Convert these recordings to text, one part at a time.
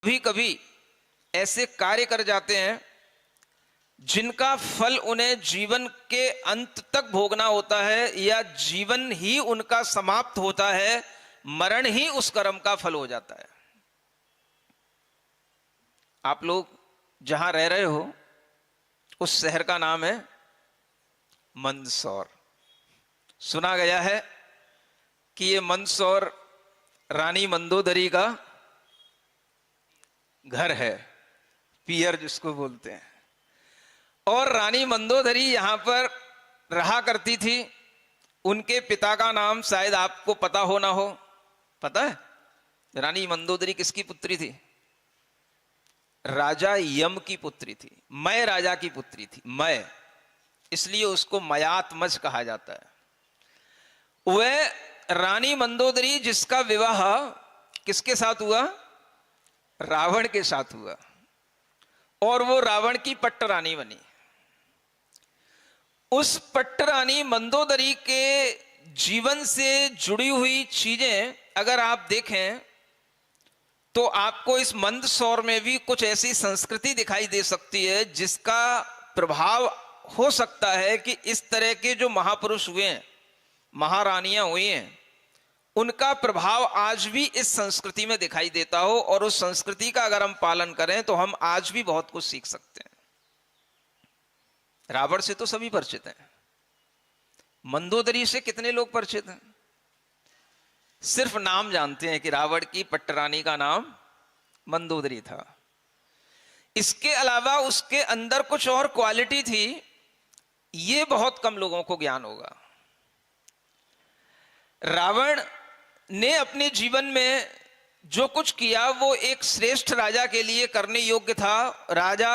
कभी कभी ऐसे कार्य कर जाते हैं जिनका फल उन्हें जीवन के अंत तक भोगना होता है, या जीवन ही उनका समाप्त होता है, मरण ही उस कर्म का फल हो जाता है। आप लोग जहां रह रहे हो उस शहर का नाम है मंदसौर। सुना गया है कि ये मंदसौर रानी मंदोदरी का घर है, पियर जिसको बोलते हैं। और रानी मंदोदरी यहां पर रहा करती थी। उनके पिता का नाम शायद आपको पता हो ना हो। पता है रानी मंदोदरी किसकी पुत्री थी? राजा यम की पुत्री थी। मय राजा की पुत्री थी। मय, इसलिए उसको मयात्मज कहा जाता है। वह रानी मंदोदरी जिसका विवाह किसके साथ हुआ? रावण के साथ हुआ, और वो रावण की पट्टरानी बनी। उस पट्टरानी मंदोदरी के जीवन से जुड़ी हुई चीजें अगर आप देखें तो आपको इस मंदसौर में भी कुछ ऐसी संस्कृति दिखाई दे सकती है जिसका प्रभाव हो सकता है कि इस तरह के जो महापुरुष हुए हैं, महारानियां हुई हैं, उनका प्रभाव आज भी इस संस्कृति में दिखाई देता हो, और उस संस्कृति का अगर हम पालन करें तो हम आज भी बहुत कुछ सीख सकते हैं। रावण से तो सभी परिचित हैं, मंदोदरी से कितने लोग परिचित हैं? सिर्फ नाम जानते हैं कि रावण की पट्टरानी का नाम मंदोदरी था। इसके अलावा उसके अंदर कुछ और क्वालिटी थी, ये बहुत कम लोगों को ज्ञान होगा। रावण ने अपने जीवन में जो कुछ किया वो एक श्रेष्ठ राजा के लिए करने योग्य था। राजा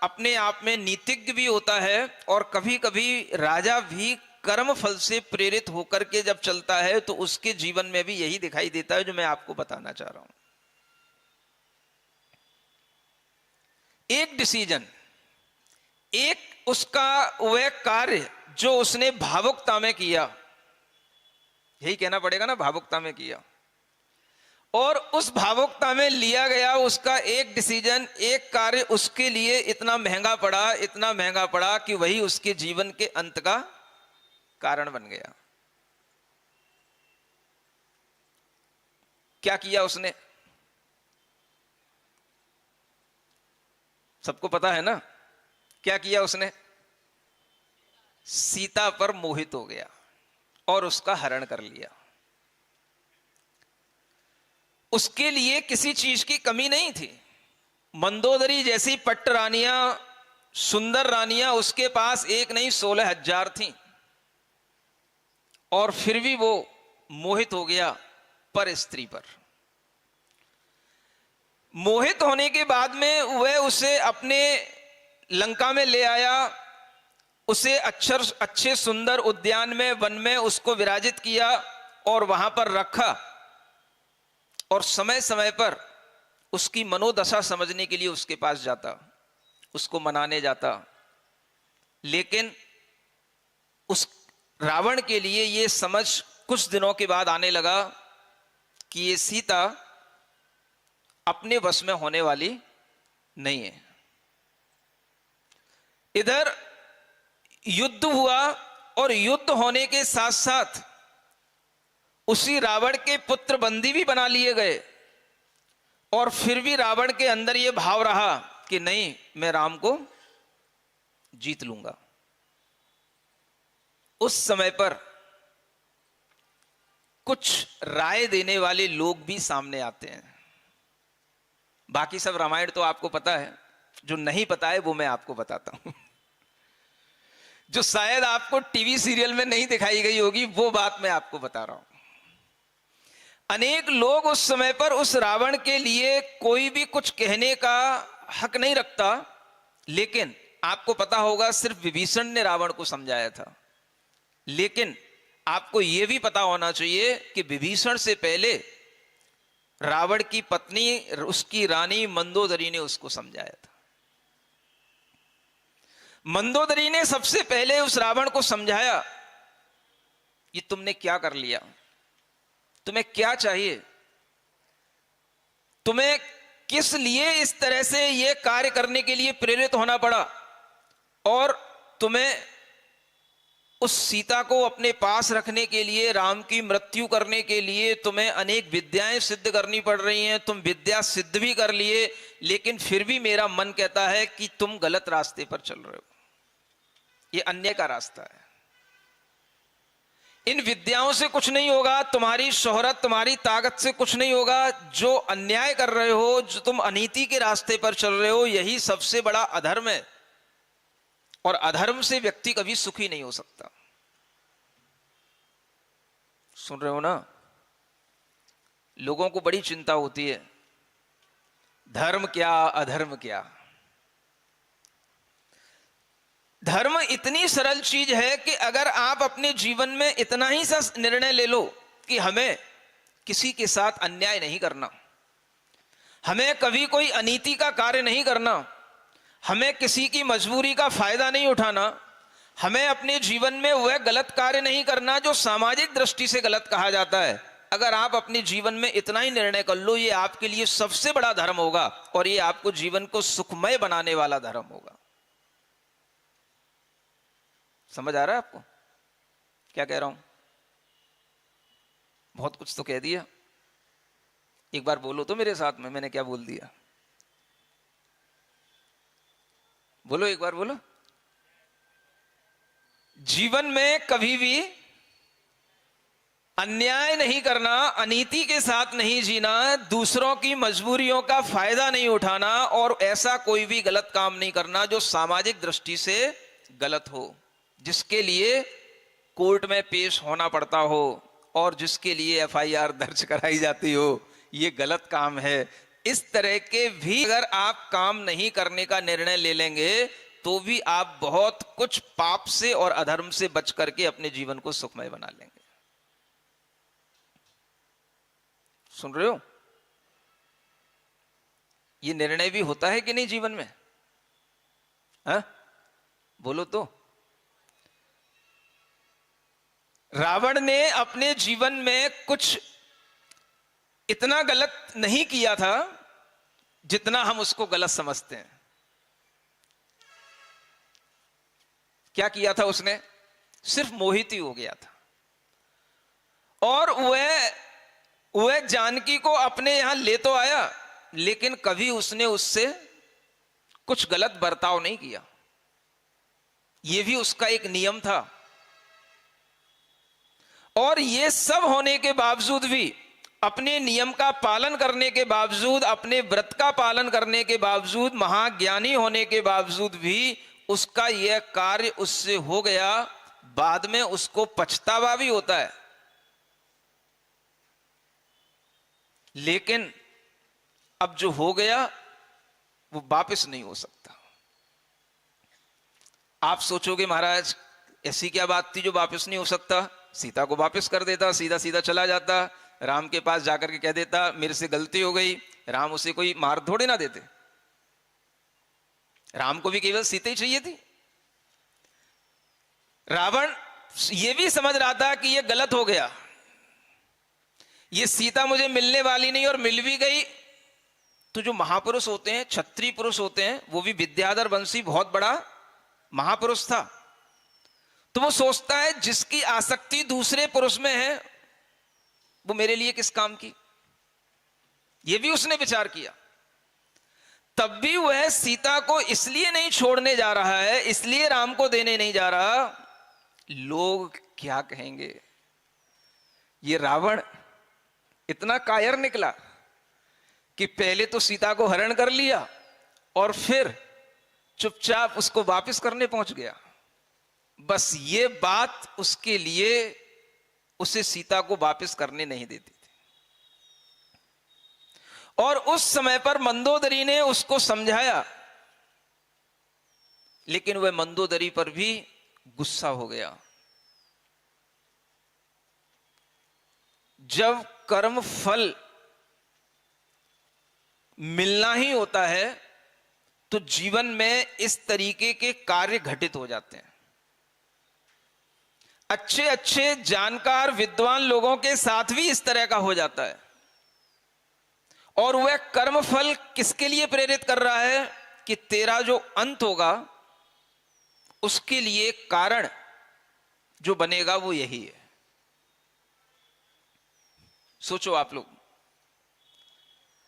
अपने आप में नीतिज्ञ भी होता है, और कभी कभी राजा भी कर्म फल से प्रेरित होकर के जब चलता है तो उसके जीवन में भी यही दिखाई देता है जो मैं आपको बताना चाह रहा हूं। एक डिसीजन, एक उसका वह कार्य जो उसने भावुकता में किया, यही कहना पड़ेगा ना, भावुकता में किया, और उस भावुकता में लिया गया उसका एक डिसीजन, एक कार्य उसके लिए इतना महंगा पड़ा, इतना महंगा पड़ा कि वही उसके जीवन के अंत का कारण बन गया। क्या किया उसने? सबको पता है ना क्या किया उसने? सीता पर मोहित हो गया और उसका हरण कर लिया। उसके लिए किसी चीज की कमी नहीं थी। मंदोदरी जैसी पट्ट रानियां, सुंदर रानियां उसके पास एक नहीं 16,000 थीं, और फिर भी वो मोहित हो गया पर स्त्री पर। मोहित होने के बाद में वह उसे अपने लंका में ले आया, उसे अच्छे सुंदर उद्यान में, वन में उसको विराजित किया और वहां पर रखा, और समय समय पर उसकी मनोदशा समझने के लिए उसके पास जाता, उसको मनाने जाता। लेकिन उस रावण के लिए यह समझ कुछ दिनों के बाद आने लगा कि ये सीता अपने वश में होने वाली नहीं है। इधर युद्ध हुआ, और युद्ध होने के साथ साथ उसी रावण के पुत्र बंदी भी बना लिए गए, और फिर भी रावण के अंदर यह भाव रहा कि नहीं, मैं राम को जीत लूंगा। उस समय पर कुछ राय देने वाले लोग भी सामने आते हैं। बाकी सब रामायण तो आपको पता है, जो नहीं पता है वो मैं आपको बताता हूं। जो शायद आपको टीवी सीरियल में नहीं दिखाई गई होगी वो बात मैं आपको बता रहा हूं। अनेक लोग उस समय पर उस रावण के लिए कोई भी कुछ कहने का हक नहीं रखता, लेकिन आपको पता होगा सिर्फ विभीषण ने रावण को समझाया था। लेकिन आपको यह भी पता होना चाहिए कि विभीषण से पहले रावण की पत्नी, उसकी रानी मंदोदरी ने उसको समझाया था। मंदोदरी ने सबसे पहले उस रावण को समझाया, ये तुमने क्या कर लिया, तुम्हें क्या चाहिए, तुम्हें किस लिए इस तरह से ये कार्य करने के लिए प्रेरित होना पड़ा, और तुम्हें उस सीता को अपने पास रखने के लिए, राम की मृत्यु करने के लिए तुम्हें अनेक विद्याएं सिद्ध करनी पड़ रही हैं। तुम विद्या सिद्ध भी कर लिए, लेकिन फिर भी मेरा मन कहता है कि तुम गलत रास्ते पर चल रहे हो, ये अन्याय का रास्ता है। इन विद्याओं से कुछ नहीं होगा, तुम्हारी शोहरत, तुम्हारी ताकत से कुछ नहीं होगा। जो अन्याय कर रहे हो, जो तुम अनीति के रास्ते पर चल रहे हो, यही सबसे बड़ा अधर्म है, और अधर्म से व्यक्ति कभी सुखी नहीं हो सकता। सुन रहे हो ना? लोगों को बड़ी चिंता होती है, धर्म क्या अधर्म क्या। धर्म इतनी सरल चीज है कि अगर आप अपने जीवन में इतना ही सा निर्णय ले लो कि हमें किसी के साथ अन्याय नहीं करना, हमें कभी कोई अनीति का कार्य नहीं करना, हमें किसी की मजबूरी का फायदा नहीं उठाना, हमें अपने जीवन में वह गलत कार्य नहीं करना जो सामाजिक दृष्टि से गलत कहा जाता है। अगर आप अपने जीवन में इतना ही निर्णय कर लो, ये आपके लिए सबसे बड़ा धर्म होगा, और ये आपको जीवन को सुखमय बनाने वाला धर्म होगा। समझ आ रहा है आपको क्या कह रहा हूं? बहुत कुछ तो कह दिया, एक बार बोलो तो मेरे साथ में, मैंने क्या बोल दिया? बोलो, एक बार बोलो। जीवन में कभी भी अन्याय नहीं करना, अनीति के साथ नहीं जीना, दूसरों की मजबूरियों का फायदा नहीं उठाना, और ऐसा कोई भी गलत काम नहीं करना जो सामाजिक दृष्टि से गलत हो, जिसके लिए कोर्ट में पेश होना पड़ता हो, और जिसके लिए एफआईआर दर्ज कराई जाती हो। ये गलत काम है। इस तरह के भी अगर आप काम नहीं करने का निर्णय ले लेंगे, तो भी आप बहुत कुछ पाप से और अधर्म से बच करके अपने जीवन को सुखमय बना लेंगे। सुन रहे हो? ये निर्णय भी होता है कि नहीं जीवन में? हा? बोलो तो। रावण ने अपने जीवन में कुछ इतना गलत नहीं किया था जितना हम उसको गलत समझते हैं। क्या किया था उसने? सिर्फ मोहित ही हो गया था, और वह जानकी को अपने यहां ले तो आया, लेकिन कभी उसने उससे कुछ गलत बर्ताव नहीं किया। यह भी उसका एक नियम था। और ये सब होने के बावजूद भी, अपने नियम का पालन करने के बावजूद, अपने व्रत का पालन करने के बावजूद, महाज्ञानी होने के बावजूद भी उसका यह कार्य उससे हो गया। बाद में उसको पछतावा भी होता है, लेकिन अब जो हो गया वो वापस नहीं हो सकता। आप सोचोगे महाराज ऐसी क्या बात थी जो वापस नहीं हो सकता? सीता को वापस कर देता, सीधा सीधा चला जाता, राम के पास जाकर के कह देता मेरे से गलती हो गई। राम उसे कोई मार थोड़े ना देते, राम को भी केवल सीता ही चाहिए थी। रावण ये भी समझ रहा था कि ये गलत हो गया, ये सीता मुझे मिलने वाली नहीं, और मिल भी गई तो जो महापुरुष होते हैं, क्षत्रिय पुरुष होते हैं, वो भी विद्याधर वंशी बहुत बड़ा महापुरुष था, तो वो सोचता है जिसकी आसक्ति दूसरे पुरुष में है वो मेरे लिए किस काम की। ये भी उसने विचार किया। तब भी वह सीता को इसलिए नहीं छोड़ने जा रहा है, इसलिए राम को देने नहीं जा रहा, लोग क्या कहेंगे। ये रावण इतना कायर निकला कि पहले तो सीता को हरण कर लिया और फिर चुपचाप उसको वापस करने पहुंच गया। बस ये बात उसके लिए उसे सीता को वापस करने नहीं देती थी। और उस समय पर मंदोदरी ने उसको समझाया, लेकिन वह मंदोदरी पर भी गुस्सा हो गया। जब कर्म फल मिलना ही होता है तो जीवन में इस तरीके के कार्य घटित हो जाते हैं। अच्छे अच्छे जानकार विद्वान लोगों के साथ भी इस तरह का हो जाता है, और वह कर्मफल किसके लिए प्रेरित कर रहा है कि तेरा जो अंत होगा उसके लिए कारण जो बनेगा वो यही है। सोचो आप लोग,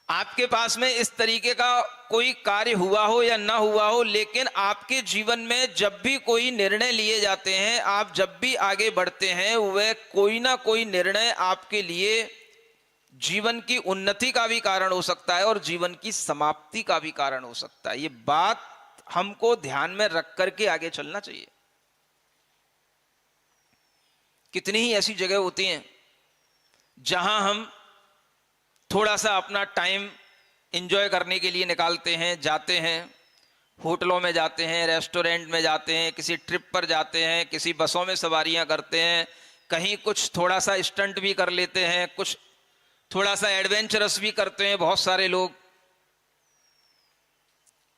आपके पास में इस तरीके का कोई कार्य हुआ हो या ना हुआ हो, लेकिन आपके जीवन में जब भी कोई निर्णय लिए जाते हैं, आप जब भी आगे बढ़ते हैं, वह कोई ना कोई निर्णय आपके लिए जीवन की उन्नति का भी कारण हो सकता है और जीवन की समाप्ति का भी कारण हो सकता है। ये बात हमको ध्यान में रख करके आगे चलना चाहिए। कितनी ही ऐसी जगह होती हैं जहां हम थोड़ा सा अपना टाइम एंजॉय करने के लिए निकालते हैं, जाते हैं, होटलों में जाते हैं, रेस्टोरेंट में जाते हैं, किसी ट्रिप पर जाते हैं, किसी बसों में सवारियां करते हैं, कहीं कुछ थोड़ा सा स्टंट भी कर लेते हैं, कुछ थोड़ा सा एडवेंचरस भी करते हैं बहुत सारे लोग।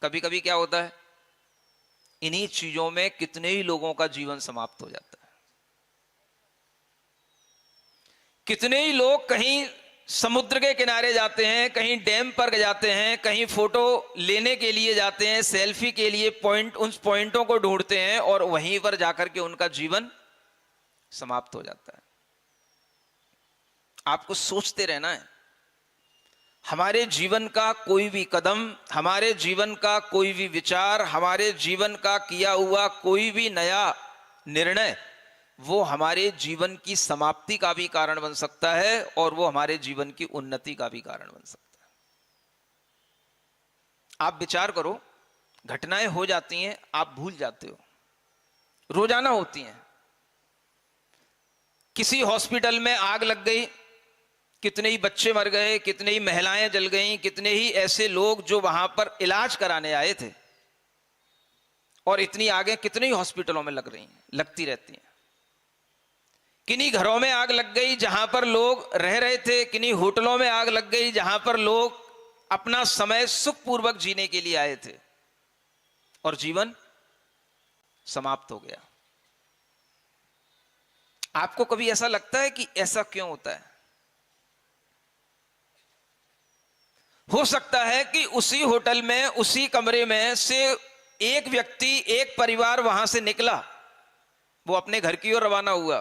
कभी कभी क्या होता है, इन्हीं चीजों में कितने ही लोगों का जीवन समाप्त हो जाता है। कितने ही लोग कहीं समुद्र के किनारे जाते हैं, कहीं डैम पर जाते हैं, कहीं फोटो लेने के लिए जाते हैं, सेल्फी के लिए उन पॉइंटों को ढूंढते हैं और वहीं पर जाकर के उनका जीवन समाप्त हो जाता है। आपको सोचते रहना है, हमारे जीवन का कोई भी कदम, हमारे जीवन का कोई भी विचार, हमारे जीवन का किया हुआ कोई भी नया निर्णय, वो हमारे जीवन की समाप्ति का भी कारण बन सकता है और वो हमारे जीवन की उन्नति का भी कारण बन सकता है। आप विचार करो, घटनाएं हो जाती हैं, आप भूल जाते हो, रोजाना होती हैं। किसी हॉस्पिटल में आग लग गई, कितने ही बच्चे मर गए, कितने ही महिलाएं जल गईं, कितने ही ऐसे लोग जो वहां पर इलाज कराने आए थे, और इतनी आगे कितने ही हॉस्पिटलों में लग रही हैं, लगती रहती हैं। किन्हीं घरों में आग लग गई जहां पर लोग रह रहे थे, किन्हीं होटलों में आग लग गई जहां पर लोग अपना समय सुखपूर्वक जीने के लिए आए थे और जीवन समाप्त हो गया। आपको कभी ऐसा लगता है कि ऐसा क्यों होता है? हो सकता है कि उसी होटल में, उसी कमरे में से एक व्यक्ति, एक परिवार वहां से निकला, वो अपने घर की ओर रवाना हुआ,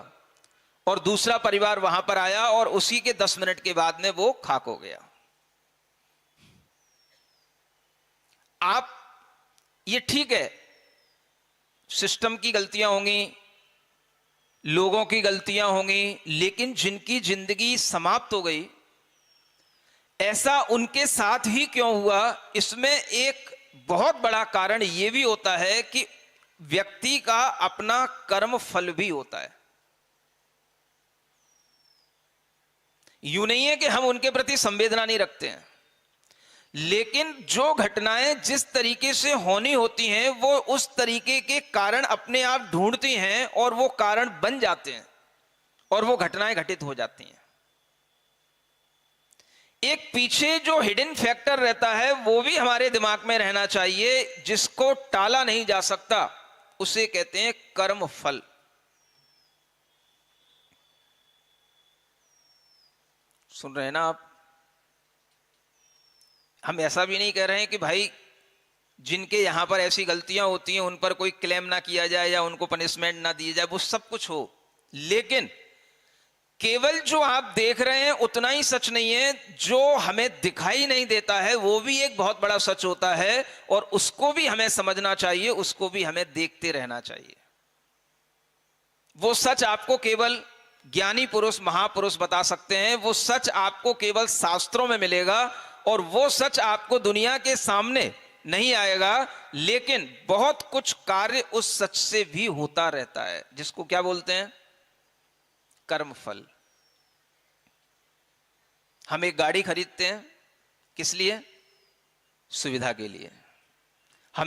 और दूसरा परिवार वहां पर आया और उसी के 10 मिनट के बाद में वो खाक हो गया। आप, ये ठीक है, सिस्टम की गलतियां होंगी, लोगों की गलतियां होंगी, लेकिन जिनकी जिंदगी समाप्त हो गई, ऐसा उनके साथ ही क्यों हुआ? इसमें एक बहुत बड़ा कारण यह भी होता है कि व्यक्ति का अपना कर्म फल भी होता है। यूं नहीं है कि हम उनके प्रति संवेदना नहीं रखते हैं, लेकिन जो घटनाएं जिस तरीके से होनी होती हैं, वो उस तरीके के कारण अपने आप ढूंढती हैं और वो कारण बन जाते हैं और वो घटनाएं घटित हो जाती हैं। एक पीछे जो हिडन फैक्टर रहता है वो भी हमारे दिमाग में रहना चाहिए, जिसको टाला नहीं जा सकता, उसे कहते हैं कर्म फल। सुन रहे हैं ना आप? हम ऐसा भी नहीं कह रहे हैं कि भाई जिनके यहां पर ऐसी गलतियां होती हैं उन पर कोई क्लेम ना किया जाए या उनको पनिशमेंट ना दी जाए, वो सब कुछ हो, लेकिन केवल जो आप देख रहे हैं उतना ही सच नहीं है, जो हमें दिखाई नहीं देता है वो भी एक बहुत बड़ा सच होता है और उसको भी हमें समझना चाहिए, उसको भी हमें देखते रहना चाहिए। वो सच आपको केवल ज्ञानी पुरुष, महापुरुष बता सकते हैं, वो सच आपको केवल शास्त्रों में मिलेगा और वो सच आपको दुनिया के सामने नहीं आएगा, लेकिन बहुत कुछ कार्य उस सच से भी होता रहता है, जिसको क्या बोलते हैं? कर्म फल। हम एक गाड़ी खरीदते हैं, किस लिए? सुविधा के लिए।